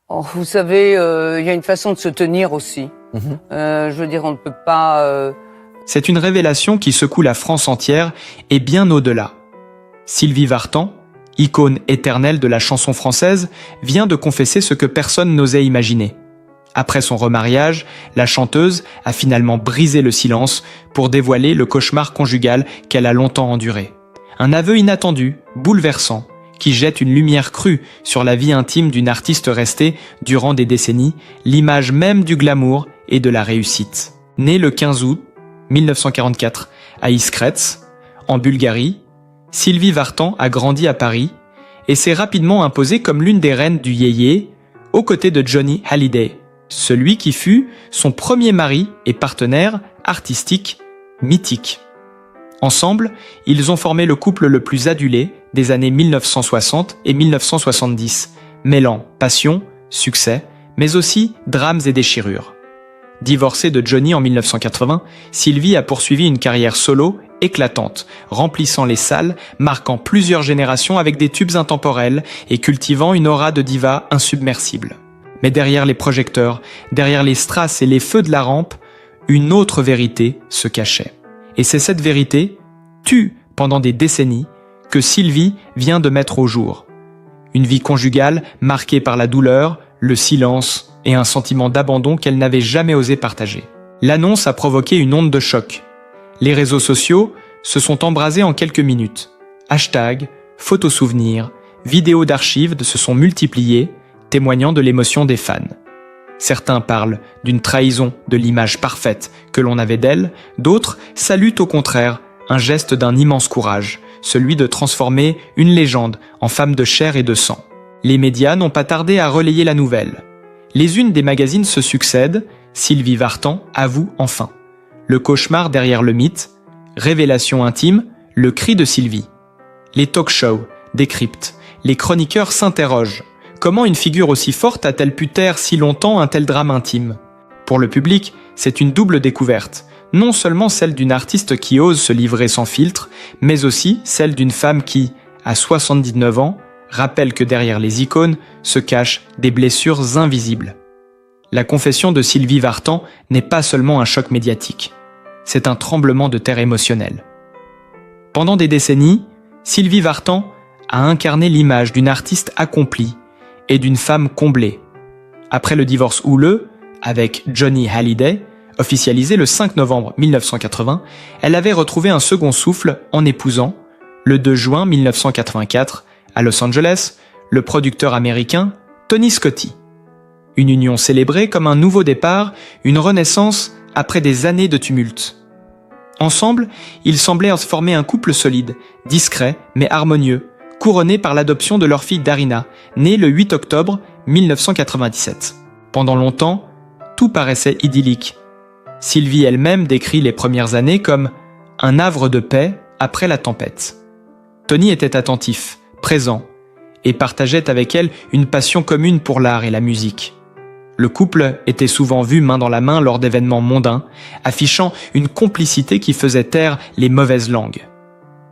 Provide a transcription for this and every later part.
Oh, vous savez, y a une façon de se tenir aussi. Je veux dire, on ne peut pas... C'est une révélation qui secoue la France entière et bien au-delà. Sylvie Vartan, icône éternelle de la chanson française, vient de confesser ce que personne n'osait imaginer. Après son remariage, la chanteuse a finalement brisé le silence pour dévoiler le cauchemar conjugal qu'elle a longtemps enduré. Un aveu inattendu, bouleversant, qui jette une lumière crue sur la vie intime d'une artiste restée, durant des décennies, l'image même du glamour et de la réussite. Née le 15 août 1944 à Iskretz, en Bulgarie, Sylvie Vartan a grandi à Paris et s'est rapidement imposée comme l'une des reines du yéyé, aux côtés de Johnny Hallyday, celui qui fut son premier mari et partenaire artistique mythique. Ensemble, ils ont formé le couple le plus adulé des années 1960 et 1970, mêlant passion, succès, mais aussi drames et déchirures. Divorcée de Johnny en 1980, Sylvie a poursuivi une carrière solo éclatante, remplissant les salles, marquant plusieurs générations avec des tubes intemporels et cultivant une aura de diva insubmersible. Mais derrière les projecteurs, derrière les strass et les feux de la rampe, une autre vérité se cachait. Et c'est cette vérité, tue pendant des décennies, que Sylvie vient de mettre au jour. Une vie conjugale marquée par la douleur, le silence et un sentiment d'abandon qu'elle n'avait jamais osé partager. L'annonce a provoqué une onde de choc. Les réseaux sociaux se sont embrasés en quelques minutes. Hashtags, photos souvenirs, vidéos d'archives se sont multipliées, témoignant de l'émotion des fans. Certains parlent d'une trahison de l'image parfaite que l'on avait d'elle, d'autres saluent au contraire un geste d'un immense courage, celui de transformer une légende en femme de chair et de sang. Les médias n'ont pas tardé à relayer la nouvelle. Les unes des magazines se succèdent, Sylvie Vartan avoue enfin. Le cauchemar derrière le mythe, révélation intime, le cri de Sylvie. Les talk-shows décryptent, les chroniqueurs s'interrogent. Comment une figure aussi forte a-t-elle pu taire si longtemps un tel drame intime? Pour le public, c'est une double découverte. Non seulement celle d'une artiste qui ose se livrer sans filtre, mais aussi celle d'une femme qui, à 79 ans, rappelle que derrière les icônes se cachent des blessures invisibles. La confession de Sylvie Vartan n'est pas seulement un choc médiatique. C'est un tremblement de terre émotionnel. Pendant des décennies, Sylvie Vartan a incarné l'image d'une artiste accomplie et d'une femme comblée. Après le divorce houleux, avec Johnny Hallyday, officialisé le 5 novembre 1980, elle avait retrouvé un second souffle en épousant, le 2 juin 1984, à Los Angeles, le producteur américain Tony Scotti. Une union célébrée comme un nouveau départ, une renaissance après des années de tumulte. Ensemble, ils semblaient former un couple solide, discret mais harmonieux, couronné par l'adoption de leur fille Darina, née le 8 octobre 1997. Pendant longtemps, tout paraissait idyllique. Sylvie elle-même décrit les premières années comme « un havre de paix après la tempête ». Tony était attentif, présent, et partageait avec elle une passion commune pour l'art et la musique. Le couple était souvent vu main dans la main lors d'événements mondains, affichant une complicité qui faisait taire les mauvaises langues.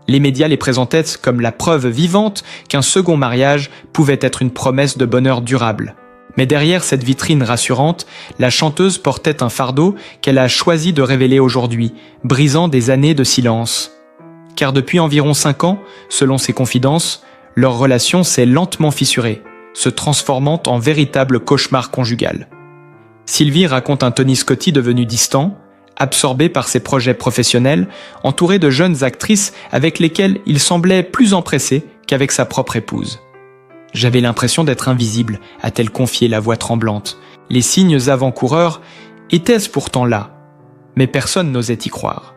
Les médias les présentaient comme la preuve vivante qu'un second mariage pouvait être une promesse de bonheur durable. Mais derrière cette vitrine rassurante, la chanteuse portait un fardeau qu'elle a choisi de révéler aujourd'hui, brisant des années de silence. Car depuis environ 5 ans, selon ses confidences, leur relation s'est lentement fissurée, se transformant en véritable cauchemar conjugal. Sylvie raconte un Tony Scotti devenu distant, absorbé par ses projets professionnels, entouré de jeunes actrices avec lesquelles il semblait plus empressé qu'avec sa propre épouse. « J'avais l'impression d'être invisible », a-t-elle confié la voix tremblante. Les signes avant-coureurs étaient-ce pourtant là, mais personne n'osait y croire.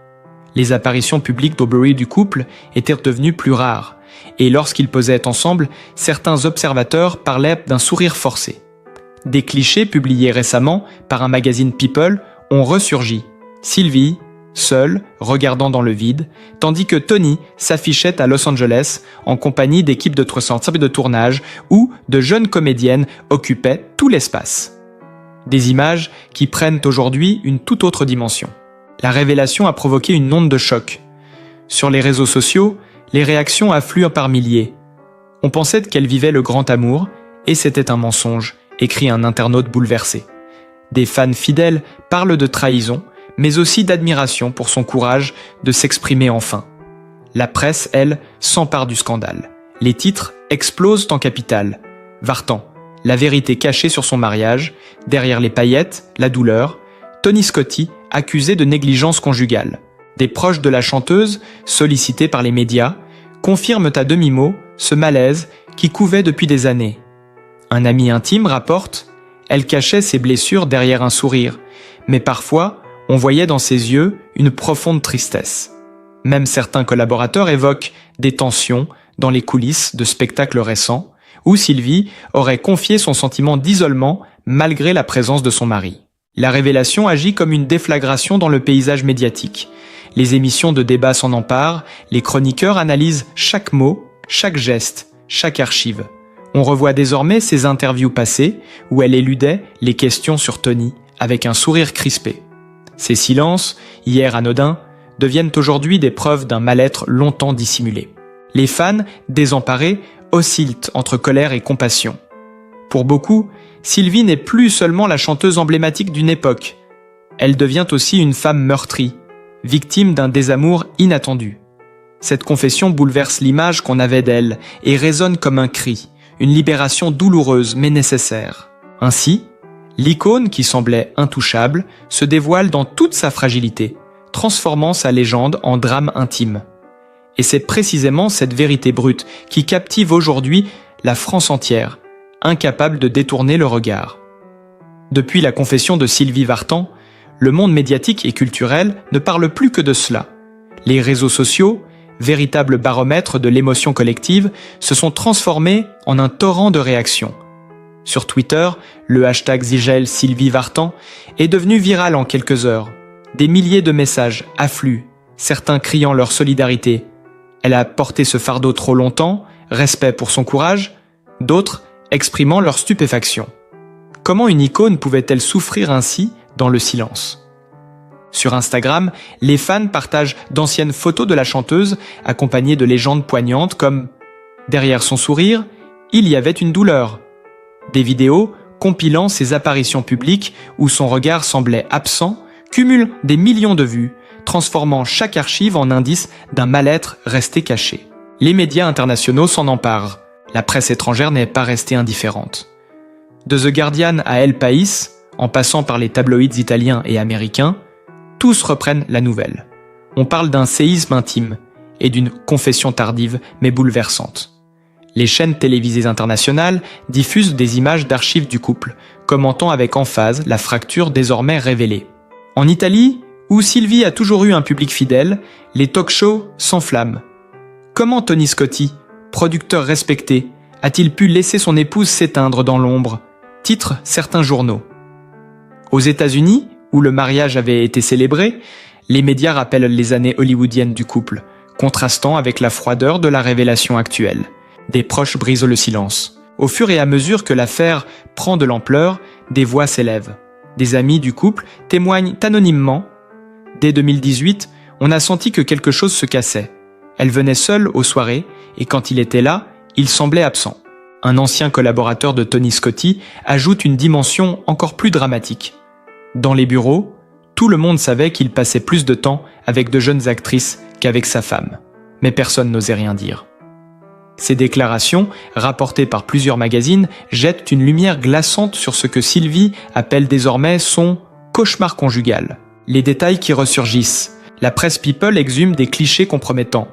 Les apparitions publiques d'Aubrey du couple étaient devenues plus rares, et lorsqu'ils posaient ensemble, certains observateurs parlaient d'un sourire forcé. Des clichés publiés récemment par un magazine People ont ressurgi. Sylvie, seule, regardant dans le vide, tandis que Tony s'affichait à Los Angeles en compagnie d'équipes de tournage où de jeunes comédiennes occupaient tout l'espace. Des images qui prennent aujourd'hui une toute autre dimension. La révélation a provoqué une onde de choc. Sur les réseaux sociaux, les réactions affluent par milliers. On pensait qu'elle vivait le grand amour, et c'était un mensonge, écrit un internaute bouleversé. Des fans fidèles parlent de trahison, mais aussi d'admiration pour son courage de s'exprimer enfin. La presse, elle, s'empare du scandale. Les titres explosent en capitale. Vartan, la vérité cachée sur son mariage, derrière les paillettes, la douleur. Tony Scotti, accusé de négligence conjugale. Des proches de la chanteuse, sollicités par les médias, confirment à demi-mot ce malaise qui couvait depuis des années. Un ami intime rapporte « Elle cachait ses blessures derrière un sourire, mais parfois, on voyait dans ses yeux une profonde tristesse. » Même certains collaborateurs évoquent des tensions dans les coulisses de spectacles récents, où Sylvie aurait confié son sentiment d'isolement malgré la présence de son mari. La révélation agit comme une déflagration dans le paysage médiatique. Les émissions de débat s'en emparent, les chroniqueurs analysent chaque mot, chaque geste, chaque archive. On revoit désormais ses interviews passées, où elle éludait les questions sur Tony, avec un sourire crispé. Ces silences, hier anodins, deviennent aujourd'hui des preuves d'un mal-être longtemps dissimulé. Les fans, désemparés, oscillent entre colère et compassion. Pour beaucoup, Sylvie n'est plus seulement la chanteuse emblématique d'une époque. Elle devient aussi une femme meurtrie, victime d'un désamour inattendu. Cette confession bouleverse l'image qu'on avait d'elle et résonne comme un cri, une libération douloureuse mais nécessaire. Ainsi, l'icône qui semblait intouchable se dévoile dans toute sa fragilité, transformant sa légende en drame intime. Et c'est précisément cette vérité brute qui captive aujourd'hui la France entière, incapable de détourner le regard. Depuis la confession de Sylvie Vartan, le monde médiatique et culturel ne parle plus que de cela. Les réseaux sociaux, véritables baromètres de l'émotion collective, se sont transformés en un torrent de réactions. Sur Twitter, le hashtag Zigel Sylvie Vartan est devenu viral en quelques heures. Des milliers de messages affluent, certains criant leur solidarité. Elle a porté ce fardeau trop longtemps, respect pour son courage, d'autres exprimant leur stupéfaction. Comment une icône pouvait-elle souffrir ainsi dans le silence ? Sur Instagram, les fans partagent d'anciennes photos de la chanteuse accompagnées de légendes poignantes comme « Derrière son sourire, il y avait une douleur ». Des vidéos compilant ses apparitions publiques où son regard semblait absent cumulent des millions de vues, transformant chaque archive en indice d'un mal-être resté caché. Les médias internationaux s'en emparent. La presse étrangère n'est pas restée indifférente. De The Guardian à El País, en passant par les tabloïds italiens et américains, tous reprennent la nouvelle. On parle d'un séisme intime et d'une confession tardive mais bouleversante. Les chaînes télévisées internationales diffusent des images d'archives du couple, commentant avec emphase la fracture désormais révélée. En Italie, où Sylvie a toujours eu un public fidèle, les talk-shows s'enflamment. Comment Tony Scotti, producteur respecté, a-t-il pu laisser son épouse s'éteindre dans l'ombre ? Titrent certains journaux. Aux États-Unis, où le mariage avait été célébré, les médias rappellent les années hollywoodiennes du couple, contrastant avec la froideur de la révélation actuelle. Des proches brisent le silence. Au fur et à mesure que l'affaire prend de l'ampleur, des voix s'élèvent. Des amis du couple témoignent anonymement. Dès 2018, on a senti que quelque chose se cassait. Elle venait seule aux soirées et quand il était là, il semblait absent. Un ancien collaborateur de Tony Scotti ajoute une dimension encore plus dramatique. Dans les bureaux, tout le monde savait qu'il passait plus de temps avec de jeunes actrices qu'avec sa femme. Mais personne n'osait rien dire. Ces déclarations, rapportées par plusieurs magazines, jettent une lumière glaçante sur ce que Sylvie appelle désormais son « cauchemar conjugal ». Les détails qui ressurgissent. La presse People exhume des clichés compromettants.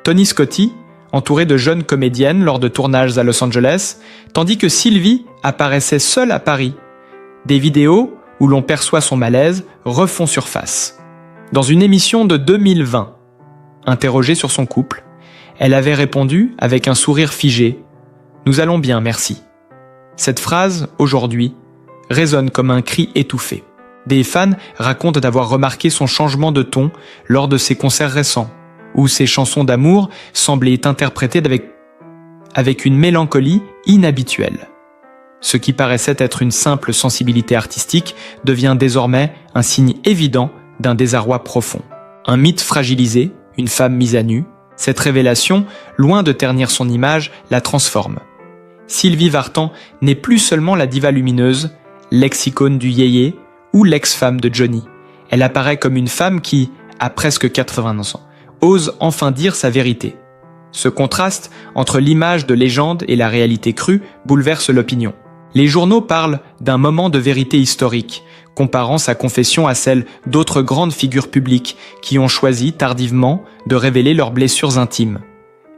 Tony Scotti, entouré de jeunes comédiennes lors de tournages à Los Angeles, tandis que Sylvie apparaissait seule à Paris. Des vidéos où l'on perçoit son malaise refont surface. Dans une émission de 2020, interrogée sur son couple, elle avait répondu avec un sourire figé « Nous allons bien, merci ». Cette phrase, aujourd'hui, résonne comme un cri étouffé. Des fans racontent d'avoir remarqué son changement de ton lors de ses concerts récents, où ses chansons d'amour semblaient interprétées avec une mélancolie inhabituelle. Ce qui paraissait être une simple sensibilité artistique devient désormais un signe évident d'un désarroi profond. Un mythe fragilisé, une femme mise à nu, cette révélation, loin de ternir son image, la transforme. Sylvie Vartan n'est plus seulement la diva lumineuse, l'ex-icône du yéyé ou l'ex-femme de Johnny. Elle apparaît comme une femme qui, à presque 80 ans, ose enfin dire sa vérité. Ce contraste entre l'image de légende et la réalité crue bouleverse l'opinion. Les journaux parlent d'un moment de vérité historique, comparant sa confession à celle d'autres grandes figures publiques qui ont choisi tardivement de révéler leurs blessures intimes.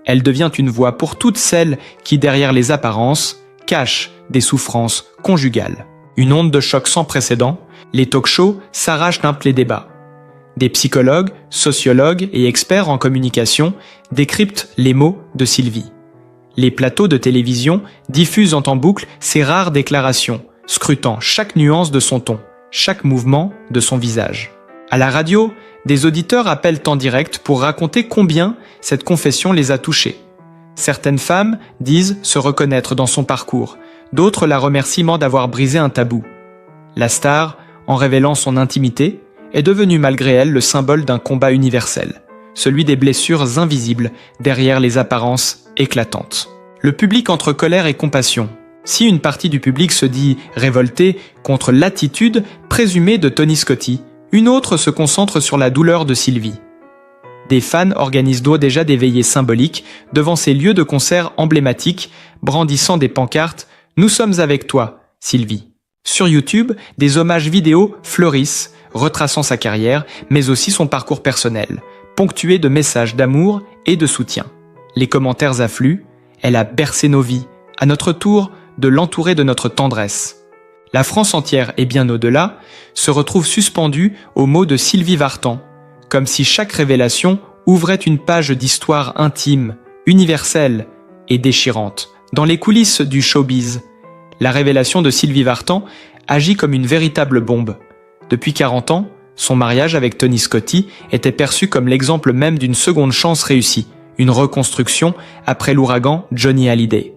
Elle devient une voix pour toutes celles qui, derrière les apparences, cachent des souffrances conjugales. Une onde de choc sans précédent, les talk-shows s'arrachent d'un les débats. Des psychologues, sociologues et experts en communication décryptent les mots de Sylvie. Les plateaux de télévision diffusent en boucle ses rares déclarations, scrutant chaque nuance de son ton, chaque mouvement de son visage. À la radio, des auditeurs appellent en direct pour raconter combien cette confession les a touchés. Certaines femmes disent se reconnaître dans son parcours, d'autres la remercient d'avoir brisé un tabou. La star, en révélant son intimité, est devenue malgré elle le symbole d'un combat universel, celui des blessures invisibles derrière les apparences éclatantes. Le public entre colère et compassion. Si une partie du public se dit révoltée contre l'attitude présumée de Tony Scotti, une autre se concentre sur la douleur de Sylvie. Des fans organisent déjà des veillées symboliques devant ces lieux de concert emblématiques, brandissant des pancartes « Nous sommes avec toi, Sylvie ». Sur YouTube, des hommages vidéo fleurissent, retraçant sa carrière, mais aussi son parcours personnel, ponctué de messages d'amour et de soutien. Les commentaires affluent, elle a bercé nos vies, à notre tour de l'entourer de notre tendresse. La France entière et bien au-delà se retrouve suspendue aux mots de Sylvie Vartan, comme si chaque révélation ouvrait une page d'histoire intime, universelle et déchirante. Dans les coulisses du showbiz, la révélation de Sylvie Vartan agit comme une véritable bombe. Depuis 40 ans, son mariage avec Tony Scotti était perçu comme l'exemple même d'une seconde chance réussie, une reconstruction après l'ouragan Johnny Hallyday.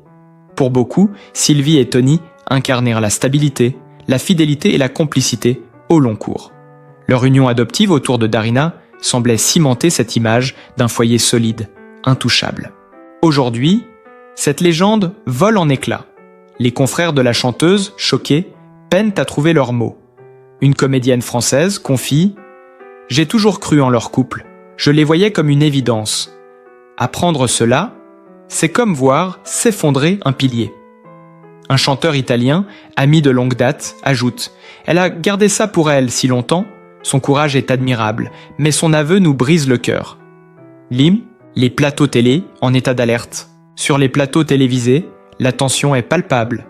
Pour beaucoup, Sylvie et Tony incarnèrent la stabilité, la fidélité et la complicité au long cours. Leur union adoptive autour de Darina semblait cimenter cette image d'un foyer solide, intouchable. Aujourd'hui, cette légende vole en éclats. Les confrères de la chanteuse, choqués, peinent à trouver leurs mots. Une comédienne française confie « J'ai toujours cru en leur couple, je les voyais comme une évidence. Apprendre cela, c'est comme voir s'effondrer un pilier. » Un chanteur italien, ami de longue date, ajoute « Elle a gardé ça pour elle si longtemps, son courage est admirable, mais son aveu nous brise le cœur. » Lim, les plateaux télé en état d'alerte. Sur les plateaux télévisés, la tension est palpable.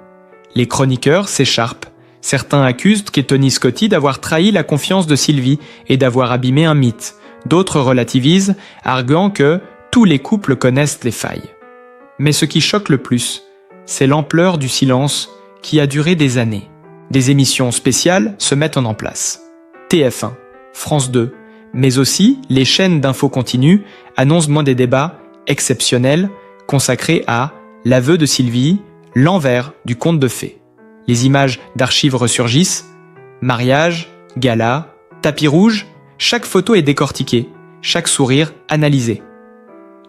Les chroniqueurs s'écharpent. Certains accusent Tony Scotti d'avoir trahi la confiance de Sylvie et d'avoir abîmé un mythe. D'autres relativisent, arguant que tous les couples connaissent les failles. Mais ce qui choque le plus, c'est l'ampleur du silence qui a duré des années. Des émissions spéciales se mettent en place. TF1, France 2, mais aussi les chaînes d'infos continues annoncent des débats exceptionnels consacrés à l'aveu de Sylvie, l'envers du conte de fées. Les images d'archives ressurgissent, mariage, gala, tapis rouge, chaque photo est décortiquée, chaque sourire analysé.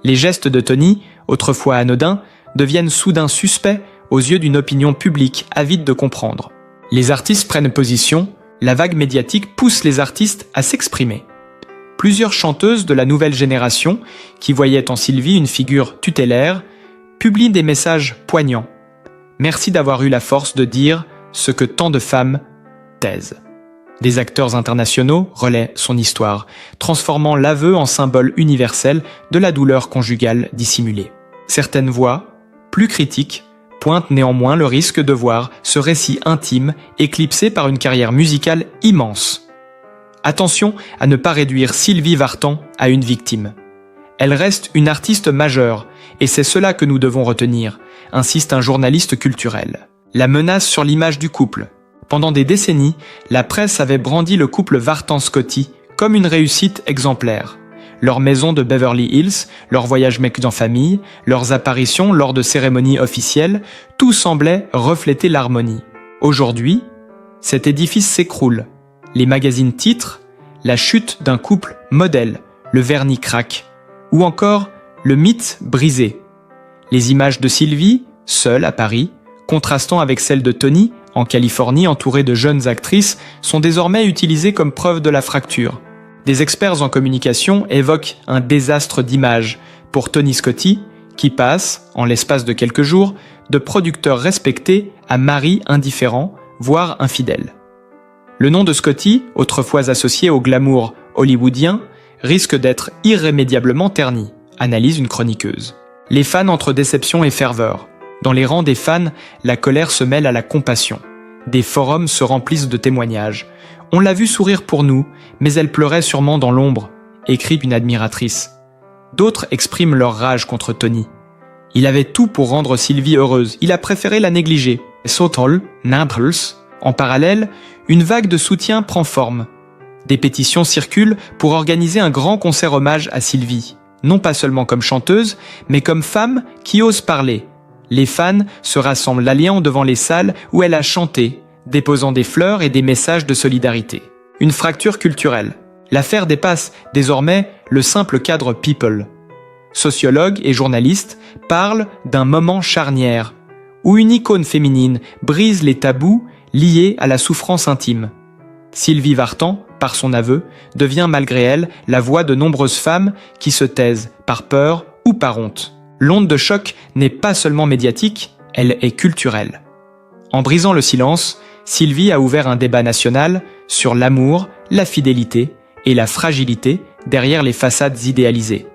Les gestes de Tony, autrefois anodins, deviennent soudain suspects aux yeux d'une opinion publique avide de comprendre. Les artistes prennent position, la vague médiatique pousse les artistes à s'exprimer. Plusieurs chanteuses de la nouvelle génération, qui voyaient en Sylvie une figure tutélaire, publient des messages poignants. Merci d'avoir eu la force de dire ce que tant de femmes taisent. Des acteurs internationaux relaient son histoire, transformant l'aveu en symbole universel de la douleur conjugale dissimulée. Certaines voix, plus critiques, pointent néanmoins le risque de voir ce récit intime éclipsé par une carrière musicale immense. Attention à ne pas réduire Sylvie Vartan à une victime. Elle reste une artiste majeure, et c'est cela que nous devons retenir, insiste un journaliste culturel. La menace sur l'image du couple. Pendant des décennies, la presse avait brandi le couple Vartan-Scotti comme une réussite exemplaire. Leur maison de Beverly Hills, leurs voyages mecs en famille, leurs apparitions lors de cérémonies officielles, tout semblait refléter l'harmonie. Aujourd'hui, cet édifice s'écroule. Les magazines titrent « La chute d'un couple modèle, le vernis craque » ou encore « Le mythe brisé ». Les images de Sylvie seule à Paris, contrastant avec celle de Tony, en Californie, entourée de jeunes actrices, sont désormais utilisées comme preuve de la fracture. Des experts en communication évoquent un désastre d'image pour Tony Scotti, qui passe, en l'espace de quelques jours, de producteur respecté à mari indifférent, voire infidèle. Le nom de Scotti, autrefois associé au glamour hollywoodien, risque d'être irrémédiablement terni, analyse une chroniqueuse. Les fans entre déception et ferveur. Dans les rangs des fans, la colère se mêle à la compassion. Des forums se remplissent de témoignages. On l'a vu sourire pour nous, mais elle pleurait sûrement dans l'ombre, écrit une admiratrice. D'autres expriment leur rage contre Tony. Il avait tout pour rendre Sylvie heureuse, il a préféré la négliger. Sotol, Naples. En parallèle, une vague de soutien prend forme. Des pétitions circulent pour organiser un grand concert hommage à Sylvie, non pas seulement comme chanteuse, mais comme femme qui ose parler. Les fans se rassemblent l'alliant devant les salles où elle a chanté, déposant des fleurs et des messages de solidarité. Une fracture culturelle. L'affaire dépasse désormais le simple cadre people. Sociologues et journalistes parlent d'un moment charnière, où une icône féminine brise les tabous liés à la souffrance intime. Sylvie Vartan, par son aveu, devient malgré elle la voix de nombreuses femmes qui se taisent par peur ou par honte. L'onde de choc n'est pas seulement médiatique, elle est culturelle. En brisant le silence, Sylvie a ouvert un débat national sur l'amour, la fidélité et la fragilité derrière les façades idéalisées.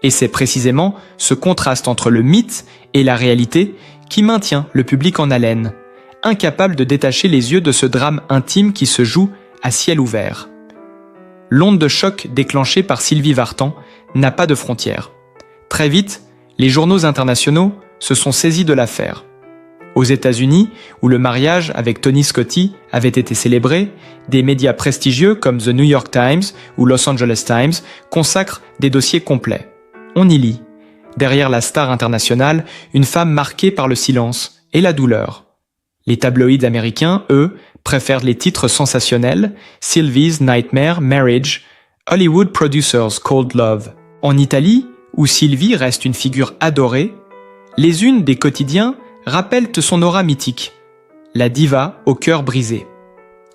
Et c'est précisément ce contraste entre le mythe et la réalité qui maintient le public en haleine, incapable de détacher les yeux de ce drame intime qui se joue à ciel ouvert. L'onde de choc déclenchée par Sylvie Vartan n'a pas de frontières. Très vite, les journaux internationaux se sont saisis de l'affaire. Aux États-Unis, où le mariage avec Tony Scotti avait été célébré, des médias prestigieux comme The New York Times ou Los Angeles Times consacrent des dossiers complets. On y lit, derrière la star internationale, une femme marquée par le silence et la douleur. Les tabloïds américains, eux, préfèrent les titres sensationnels « Sylvie's Nightmare Marriage »,« Hollywood Producers Cold Love ». En Italie, où Sylvie reste une figure adorée, les unes des quotidiens rappellent son aura mythique, la diva au cœur brisé.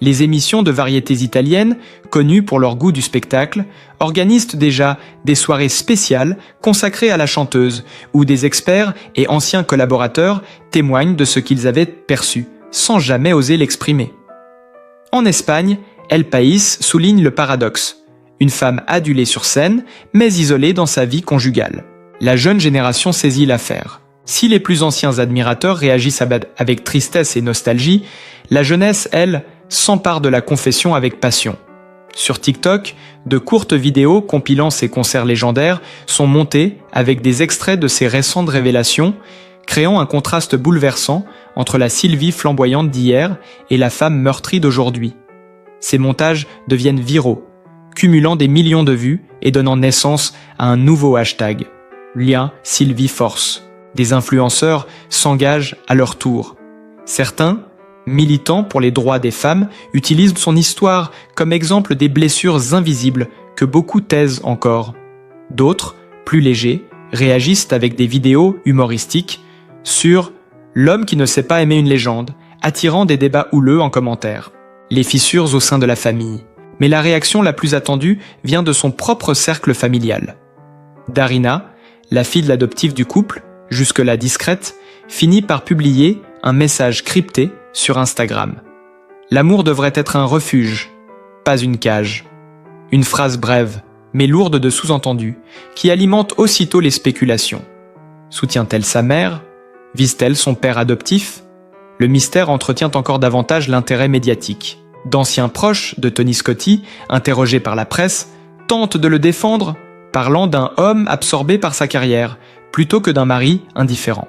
Les émissions de variétés italiennes, connues pour leur goût du spectacle, organisent déjà des soirées spéciales consacrées à la chanteuse, où des experts et anciens collaborateurs témoignent de ce qu'ils avaient perçu, sans jamais oser l'exprimer. En Espagne, El País souligne le paradoxe. Une femme adulée sur scène, mais isolée dans sa vie conjugale. La jeune génération saisit l'affaire. Si les plus anciens admirateurs réagissent avec tristesse et nostalgie, la jeunesse, elle, s'empare de la confession avec passion. Sur TikTok, de courtes vidéos compilant ces concerts légendaires sont montées avec des extraits de ces récentes révélations, créant un contraste bouleversant entre la Sylvie flamboyante d'hier et la femme meurtrie d'aujourd'hui. Ces montages deviennent viraux, cumulant des millions de vues et donnant naissance à un nouveau hashtag, lien Sylvie Force. Des influenceurs s'engagent à leur tour. Certains, militants pour les droits des femmes, utilisent son histoire comme exemple des blessures invisibles que beaucoup taisent encore. D'autres, plus légers, réagissent avec des vidéos humoristiques sur « l'homme qui ne sait pas aimer une légende », attirant des débats houleux en commentaire. Les fissures au sein de la famille. Mais la réaction la plus attendue vient de son propre cercle familial. Darina, la fille de l'adoptif du couple, jusque-là discrète, finit par publier un message crypté sur Instagram. L'amour devrait être un refuge, pas une cage. Une phrase brève, mais lourde de sous-entendus, qui alimente aussitôt les spéculations. Soutient-elle sa mère? Vise-t-elle son père adoptif? Le mystère entretient encore davantage l'intérêt médiatique. D'anciens proches de Tony Scotti, interrogés par la presse, tentent de le défendre, parlant d'un homme absorbé par sa carrière, plutôt que d'un mari indifférent.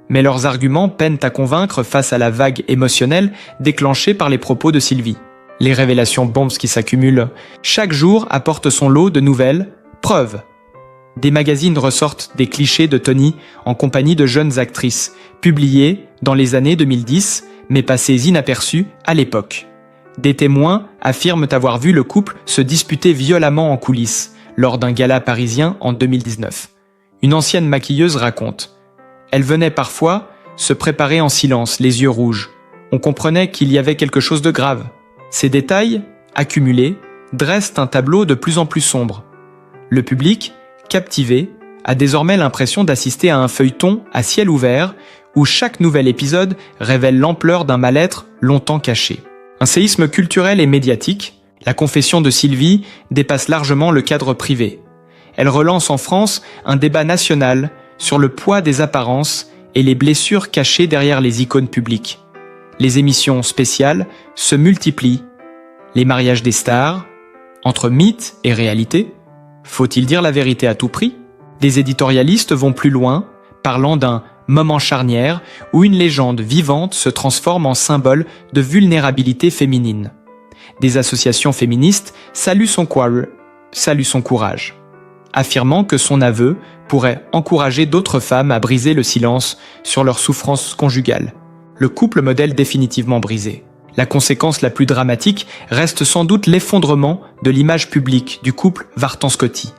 Mais leurs arguments peinent à convaincre face à la vague émotionnelle déclenchée par les propos de Sylvie. Les révélations bombes qui s'accumulent, chaque jour apporte son lot de nouvelles preuves. Des magazines ressortent des clichés de Tony en compagnie de jeunes actrices, publiés dans les années 2010, mais passés inaperçus à l'époque. Des témoins affirment avoir vu le couple se disputer violemment en coulisses, lors d'un gala parisien en 2019. Une ancienne maquilleuse raconte : elle venait parfois se préparait en silence, les yeux rouges. On comprenait qu'il y avait quelque chose de grave. Ces détails, accumulés, dressent un tableau de plus en plus sombre. Le public, captivé, a désormais l'impression d'assister à un feuilleton à ciel ouvert où chaque nouvel épisode révèle l'ampleur d'un mal-être longtemps caché. Un séisme culturel et médiatique, la confession de Sylvie dépasse largement le cadre privé. Elle relance en France un débat national sur le poids des apparences et les blessures cachées derrière les icônes publiques. Les émissions spéciales se multiplient. Les mariages des stars, entre mythe et réalité, faut-il dire la vérité à tout prix? Des éditorialistes vont plus loin, parlant d'un moment charnière où une légende vivante se transforme en symbole de vulnérabilité féminine. Des associations féministes saluent son courage, affirmant que son aveu pourrait encourager d'autres femmes à briser le silence sur leur souffrance conjugale. Le couple modèle définitivement brisé. La conséquence la plus dramatique reste sans doute l'effondrement de l'image publique du couple Vartan-Scotti.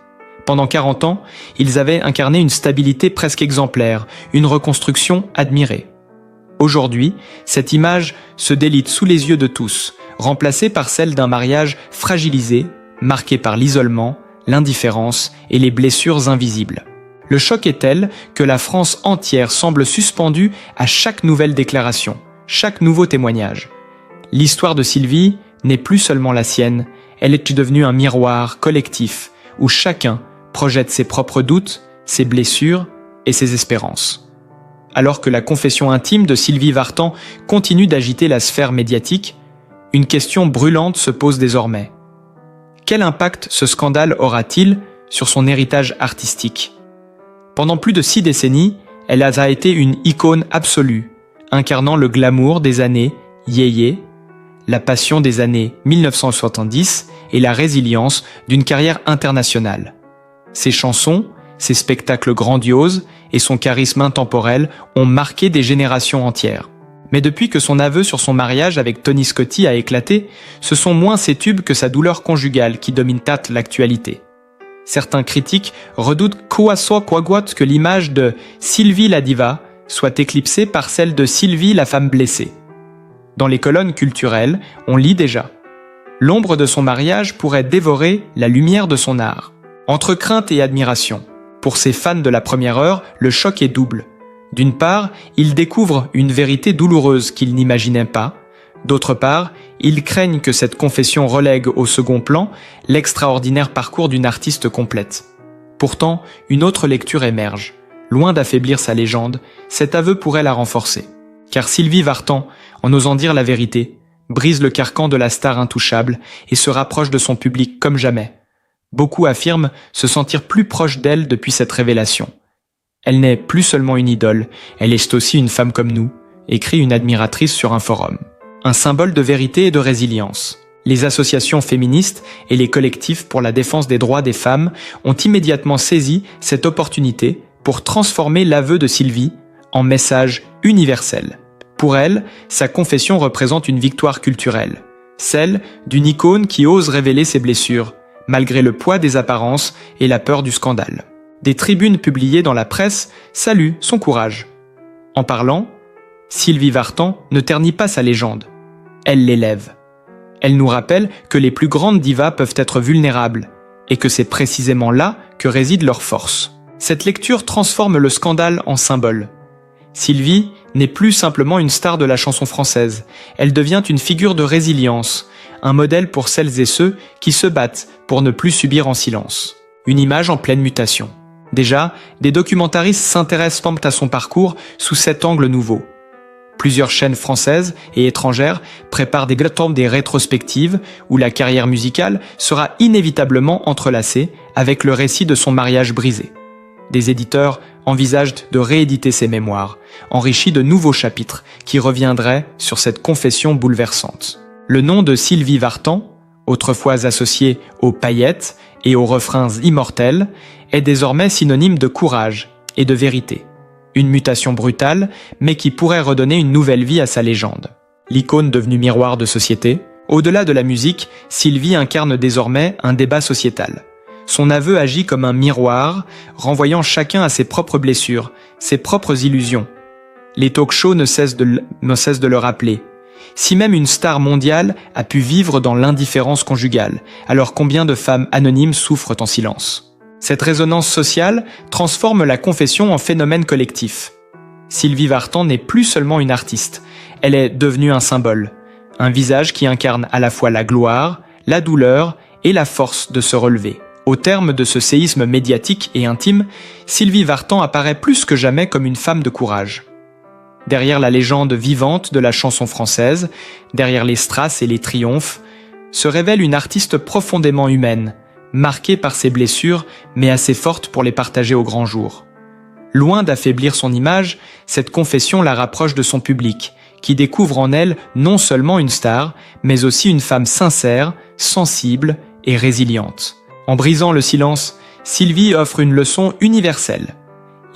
Pendant 40 ans, ils avaient incarné une stabilité presque exemplaire, une reconstruction admirée. Aujourd'hui, cette image se délite sous les yeux de tous, remplacée par celle d'un mariage fragilisé, marqué par l'isolement, l'indifférence et les blessures invisibles. Le choc est tel que la France entière semble suspendue à chaque nouvelle déclaration, chaque nouveau témoignage. L'histoire de Sylvie n'est plus seulement la sienne, elle est devenue un miroir collectif où chacun projette ses propres doutes, ses blessures et ses espérances. Alors que la confession intime de Sylvie Vartan continue d'agiter la sphère médiatique, une question brûlante se pose désormais. Quel impact ce scandale aura-t-il sur son héritage artistique ? Pendant plus de 6 décennies, elle a été une icône absolue, incarnant le glamour des années yéyé, la passion des années 1970 et la résilience d'une carrière internationale. Ses chansons, ses spectacles grandioses et son charisme intemporel ont marqué des générations entières. Mais depuis que son aveu sur son mariage avec Tony Scotti a éclaté, ce sont moins ses tubes que sa douleur conjugale qui dominent l'actualité. Certains critiques redoutent que l'image de Sylvie la diva soit éclipsée par celle de Sylvie la femme blessée. Dans les colonnes culturelles, on lit déjà « L'ombre de son mariage pourrait dévorer la lumière de son art ». Entre crainte et admiration, pour ces fans de la première heure, le choc est double. D'une part, ils découvrent une vérité douloureuse qu'ils n'imaginaient pas. D'autre part, ils craignent que cette confession relègue au second plan l'extraordinaire parcours d'une artiste complète. Pourtant, une autre lecture émerge. Loin d'affaiblir sa légende, cet aveu pourrait la renforcer. Car Sylvie Vartan, en osant dire la vérité, brise le carcan de la star intouchable et se rapproche de son public comme jamais. Beaucoup affirment se sentir plus proche d'elle depuis cette révélation. Elle n'est plus seulement une idole, elle est aussi une femme comme nous, écrit une admiratrice sur un forum. Un symbole de vérité et de résilience. Les associations féministes et les collectifs pour la défense des droits des femmes ont immédiatement saisi cette opportunité pour transformer l'aveu de Sylvie en message universel. Pour elle, sa confession représente une victoire culturelle, celle d'une icône qui ose révéler ses blessures, malgré le poids des apparences et la peur du scandale. Des tribunes publiées dans la presse saluent son courage. En parlant, Sylvie Vartan ne ternit pas sa légende. Elle l'élève. Elle nous rappelle que les plus grandes divas peuvent être vulnérables et que c'est précisément là que réside leur force. Cette lecture transforme le scandale en symbole. Sylvie n'est plus simplement une star de la chanson française. Elle devient une figure de résilience, un modèle pour celles et ceux qui se battent pour ne plus subir en silence. Une image en pleine mutation. Déjà, des documentaristes s'intéressent à son parcours sous cet angle nouveau. Plusieurs chaînes françaises et étrangères préparent des rétrospectives où la carrière musicale sera inévitablement entrelacée avec le récit de son mariage brisé. Des éditeurs envisagent de rééditer ses mémoires, enrichis de nouveaux chapitres qui reviendraient sur cette confession bouleversante. Le nom de Sylvie Vartan, autrefois associé aux paillettes et aux refrains immortels, est désormais synonyme de courage et de vérité. Une mutation brutale, mais qui pourrait redonner une nouvelle vie à sa légende. L'icône devenue miroir de société, au-delà de la musique, Sylvie incarne désormais un débat sociétal. Son aveu agit comme un miroir, renvoyant chacun à ses propres blessures, ses propres illusions. Les talk-shows ne cessent de le rappeler. Si même une star mondiale a pu vivre dans l'indifférence conjugale, alors combien de femmes anonymes souffrent en silence? Cette résonance sociale transforme la confession en phénomène collectif. Sylvie Vartan n'est plus seulement une artiste, elle est devenue un symbole, un visage qui incarne à la fois la gloire, la douleur et la force de se relever. Au terme de ce séisme médiatique et intime, Sylvie Vartan apparaît plus que jamais comme une femme de courage. Derrière la légende vivante de la chanson française, derrière les strass et les triomphes, se révèle une artiste profondément humaine, marquée par ses blessures, mais assez forte pour les partager au grand jour. Loin d'affaiblir son image, cette confession la rapproche de son public, qui découvre en elle non seulement une star, mais aussi une femme sincère, sensible et résiliente. En brisant le silence, Sylvie offre une leçon universelle.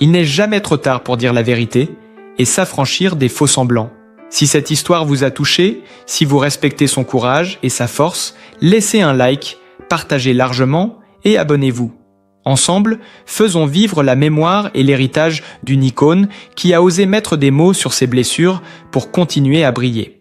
Il n'est jamais trop tard pour dire la vérité et s'affranchir des faux-semblants. Si cette histoire vous a touché, si vous respectez son courage et sa force, laissez un like, partagez largement et abonnez-vous. Ensemble, faisons vivre la mémoire et l'héritage d'une icône qui a osé mettre des mots sur ses blessures pour continuer à briller.